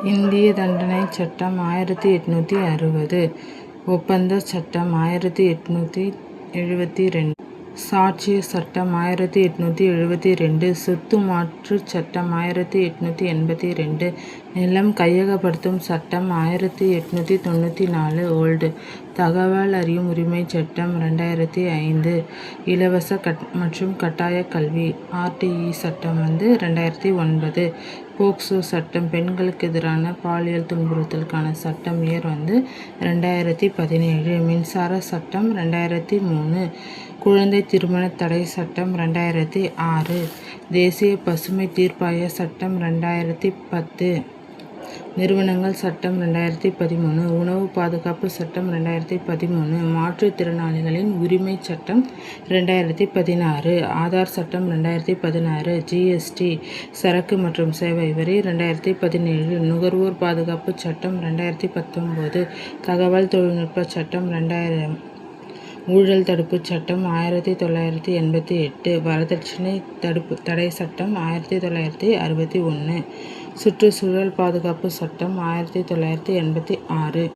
இந்திய தண்டனைச் சட்டம் 1860, ஒப்பந்தச் சட்டம் 1872, சாட்சியச் சட்டம் 1872, சொத்து மாற்றுச் சட்டம் 1882, நிலம் கையகப்படுத்தும் சட்டம் 1894, ஓல்டு, தகவல் அறியும் உரிமைச் சட்டம் 2005, இலவச மற்றும் கட்டாய கல்வி RTE சட்டம் 2009, போக்சோ சட்டம் பெண்களுக்கு எதிரான பாலியல் துன்புறுத்தலுக்கான சட்டம் இயர் 2017, மின்சார சட்டம் 2003, குழந்தை திருமண தடை சட்டம் 2006, தேசிய பசுமை தீர்ப்பாய சட்டம் 2010, நிறுவனங்கள் சட்டம் 2013, உணவு பாதுகாப்பு சட்டம் 2013, மாற்றுத்திறனாளிகளின் உரிமை சட்டம் 2016, ஆதார் சட்டம் 2016, GST சரக்கு மற்றும் சேவை வரி 2017, நுகர்வோர் பாதுகாப்பு சட்டம் 2019, தகவல் தொழில்நுட்ப சட்டம் 2000, ஊழல் தடுப்பு சட்டம் 1988, வரதட்சணை தடை சட்டம் 1961, சுற்றுச்சூழல் பாதுகாப்பு சட்டம் 1986.